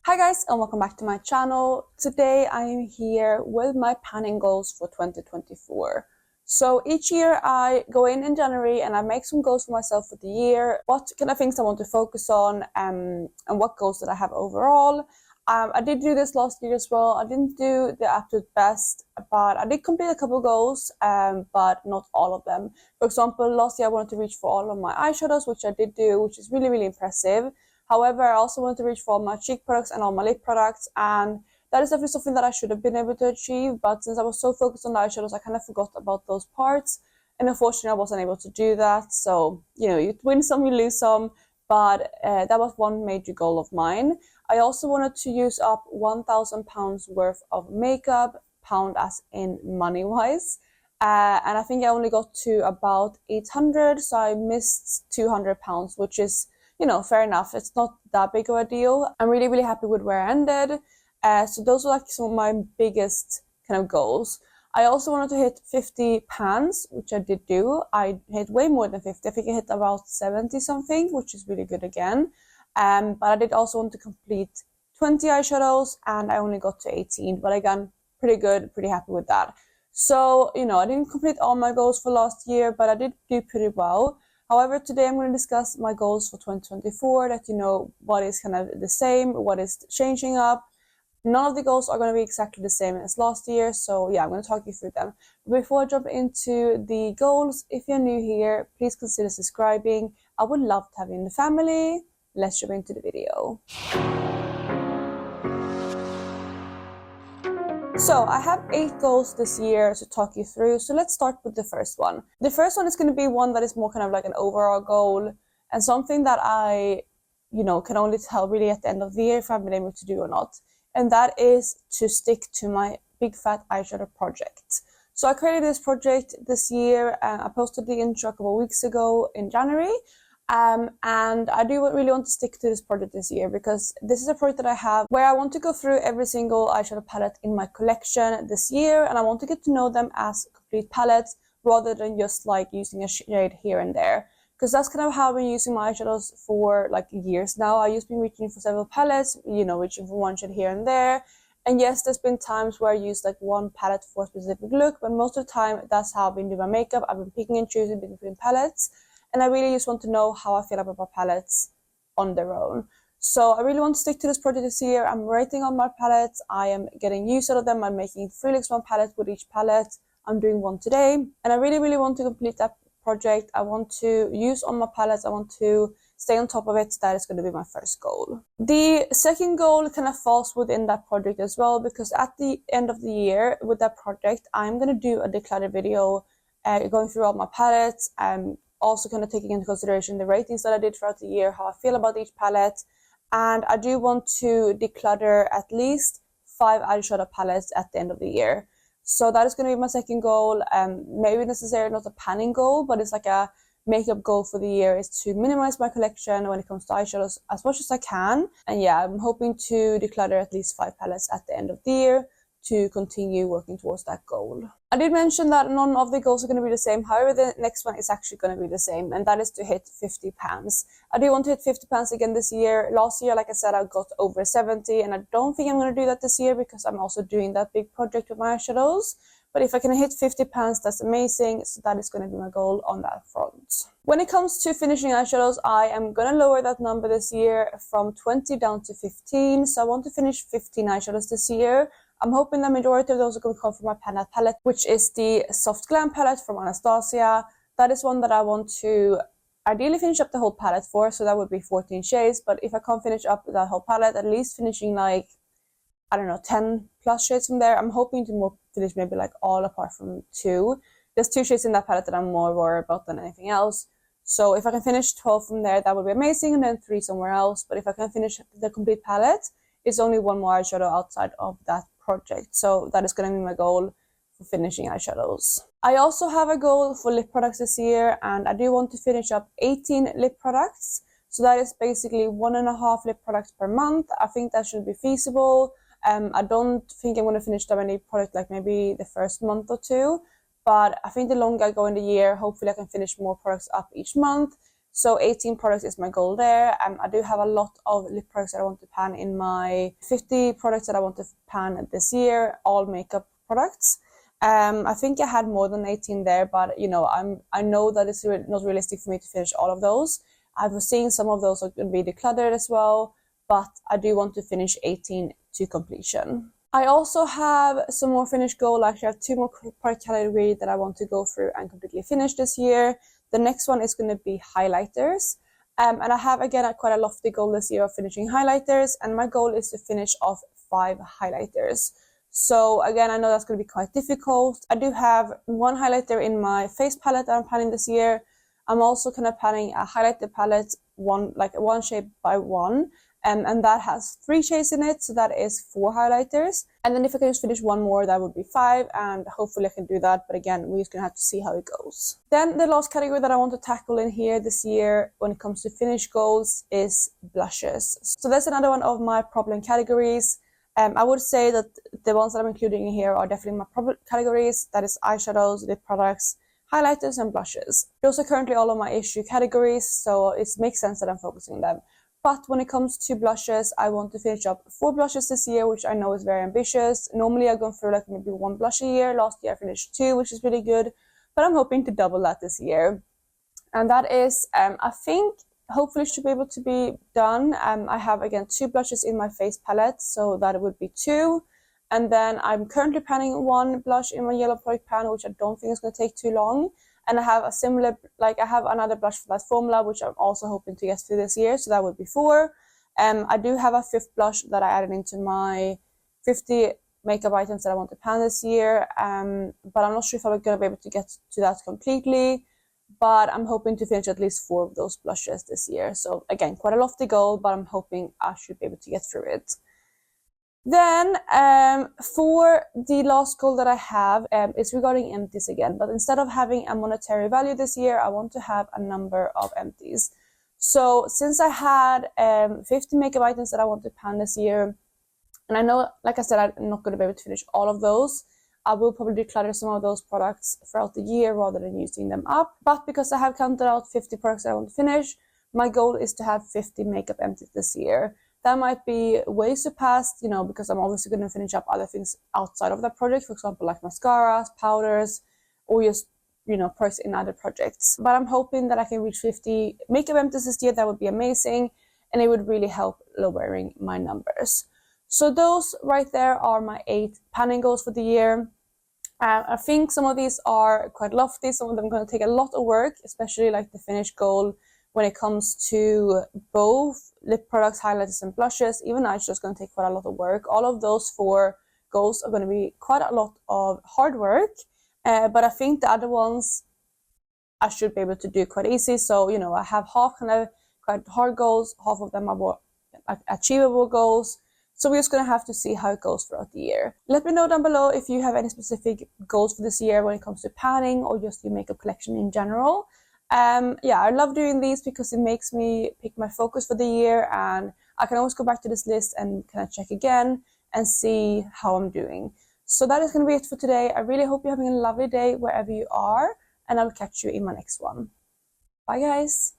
Hi guys, and welcome back to my channel. Today I am here with my planning goals for 2024. So each year I go in January and I make some goals for myself for the year, what kind of things I want to focus on, and what goals that I have overall. I did do this last year as well. I didn't do the absolute best, but I did complete a couple goals, but not all of them. For example, last year I wanted to reach for all of my eyeshadows, which I did do, which is really, really impressive. However, I also wanted to reach for all my cheek products and all my lip products, and that is definitely something that I should have been able to achieve, but since I was so focused on the eyeshadows, I kind of forgot about those parts, and unfortunately I wasn't able to do that. So, you win some, you lose some, but that was one major goal of mine. I also wanted to use up £1,000 worth of makeup, pound as in money-wise, and I think I only got to about 800, so I missed £200, which is fair enough. It's not that big of a deal. I'm really, really happy with where I ended. So those are like some of my biggest kind of goals. I also wanted to hit 50 pans, which I did do. I hit way more than 50. I think I hit about 70 something, which is really good again. But I did also want to complete 20 eyeshadows, and I only got to 18. But again, pretty good, pretty happy with that. So, I didn't complete all my goals for last year, but I did do pretty well. However, today I'm going to discuss my goals for 2024, that what is kind of the same, what is changing up. None of the goals are going to be exactly the same as last year, so yeah, I'm going to talk you through them. But before I jump into the goals, if you're new here, please consider subscribing. I would love to have you in the family. Let's jump into the video. So I have 8 goals this year to talk you through. So let's start with the first one. The first one is going to be one that is more kind of like an overall goal and something that I, can only tell really at the end of the year if I've been able to do or not. And that is to stick to my big fat eyeshadow project. So I created this project this year and I posted the intro a couple of weeks ago in January. And I do really want to stick to this project this year because this is a project that I have where I want to go through every single eyeshadow palette in my collection this year, and I want to get to know them as complete palettes rather than just like using a shade here and there, because that's kind of how I've been using my eyeshadows for like years now. I used to be reaching for several palettes, reaching for one shade here and there. And yes, there's been times where I use like one palette for a specific look, but most of the time that's how I've been doing my makeup. I've been picking and choosing between palettes. And I really just want to know how I feel about my palettes on their own. So I really want to stick to this project this year. I'm rating on my palettes. I am getting use out of them. I'm making 3 looks, 1 palette with each palette. I'm doing one today. And I really, really want to complete that project. I want to use on my palettes. I want to stay on top of it. That is going to be my first goal. The second goal kind of falls within that project as well, because at the end of the year with that project, I'm going to do a declutter video going through all my palettes and also kind of taking into consideration the ratings that I did throughout the year, how I feel about each palette. And I do want to declutter at least 5 eyeshadow palettes at the end of the year. So that is going to be my second goal. Maybe necessarily not a panning goal, but it's like a makeup goal for the year, is to minimize my collection when it comes to eyeshadows as much as I can. And yeah, I'm hoping to declutter at least 5 palettes at the end of the year to continue working towards that goal. I did mention that none of the goals are going to be the same. However, the next one is actually going to be the same, and that is to hit 50 pans. I do want to hit 50 pans again this year. Last year, like I said, I got over 70, and I don't think I'm going to do that this year because I'm also doing that big project with my eyeshadows. But if I can hit 50 pans, that's amazing. So that is going to be my goal on that front. When it comes to finishing eyeshadows, I am going to lower that number this year from 20 down to 15. So I want to finish 15 eyeshadows this year. I'm hoping the majority of those are going to come from my Pan palette, which is the Soft Glam palette from Anastasia. That is one that I want to ideally finish up the whole palette for, so that would be 14 shades. But if I can't finish up that whole palette, at least finishing like, 10 plus shades from there. I'm hoping to finish maybe like all apart from 2. There's 2 shades in that palette that I'm more worried about than anything else. So if I can finish 12 from there, that would be amazing, and then 3 somewhere else. But if I can finish the complete palette, it's only 1 more eyeshadow outside of that project. So that is going to be my goal for finishing eyeshadows. I also have a goal for lip products this year, and I do want to finish up 18 lip products. So that is basically 1.5 lip products per month. I think that should be feasible. I don't think I'm going to finish that many products like maybe the first month or 2, but I think the longer I go in the year, hopefully I can finish more products up each month. So 18 products is my goal there. I do have a lot of lip products that I want to pan in my 50 products that I want to pan this year, all makeup products. I think I had more than 18 there, but you know, I know that it's not realistic for me to finish all of those. I was seeing some of those are going to be decluttered as well, but I do want to finish 18 to completion. I also have some more finished goal. Actually, I have 2 more product categories that I want to go through and completely finish this year. The next one is going to be highlighters. And I have, again, quite a lofty goal this year of finishing highlighters. And my goal is to finish off 5 highlighters. So again, I know that's going to be quite difficult. I do have 1 highlighter in my face palette that I'm planning this year. I'm also kind of planning a highlighter palette, one shade by one. And that has 3 shades in it, so that is 4 highlighters. And then if I can just finish 1 more, that would be 5, and hopefully I can do that. But again, we're just gonna have to see how it goes. Then the last category that I want to tackle in here this year when it comes to finish goals is blushes. So that's another one of my problem categories. I would say that the ones that I'm including in here are definitely my problem categories. That is eyeshadows, lip products, highlighters, and blushes. Those are currently all of my issue categories, so it makes sense that I'm focusing on them. But when it comes to blushes, I want to finish up 4 blushes this year, which I know is very ambitious. Normally I go through like maybe 1 blush a year. Last year I finished 2, which is really good. But I'm hoping to double that this year. And that is, I think, hopefully should be able to be done. I have, again, 2 blushes in my face palette, so that would be 2. And then I'm currently panning 1 blush in my yellow product pan, which I don't think is going to take too long. And I have a similar, I have another blush for that formula, which I'm also hoping to get through this year. So that would be 4. I do have a 5th blush that I added into my 50 makeup items that I want to pan this year. But I'm not sure if I'm going to be able to get to that completely. But I'm hoping to finish at least 4 of those blushes this year. So again, quite a lofty goal, but I'm hoping I should be able to get through it. Then for the last goal that I have is regarding empties again, but instead of having a monetary value this year, I want to have a number of empties. So since I had 50 makeup items that I want to pan this year, and I know, like I said, I'm not going to be able to finish all of those, I will probably declutter some of those products throughout the year rather than using them up. But because I have counted out 50 products that I want to finish, my goal is to have 50 makeup empties this year. That might be way surpassed, you know, because I'm obviously going to finish up other things outside of that project, for example, like mascaras, powders, or just, you know, products in other projects. But I'm hoping that I can reach 50 makeup empties this year. That would be amazing, and it would really help lowering my numbers. So those right there are my 8 panning goals for the year. I think some of these are quite lofty. Some of them are going to take a lot of work, especially like the finish goal when it comes to both lip products, highlighters, and blushes. Even eyeshadow is going to take quite a lot of work. All of those 4 goals are going to be quite a lot of hard work. But I think the other ones I should be able to do quite easy. So, you know, I have half kind of quite hard goals, half of them are more achievable goals. So we're just going to have to see how it goes throughout the year. Let me know down below if you have any specific goals for this year when it comes to panning or just your makeup collection in general. Yeah, I love doing these because it makes me pick my focus for the year, and I can always go back to this list and kind of check again and see how I'm doing. So that is going to be it for today. I really hope you're having a lovely day wherever you are, and I will catch you in my next one. Bye guys!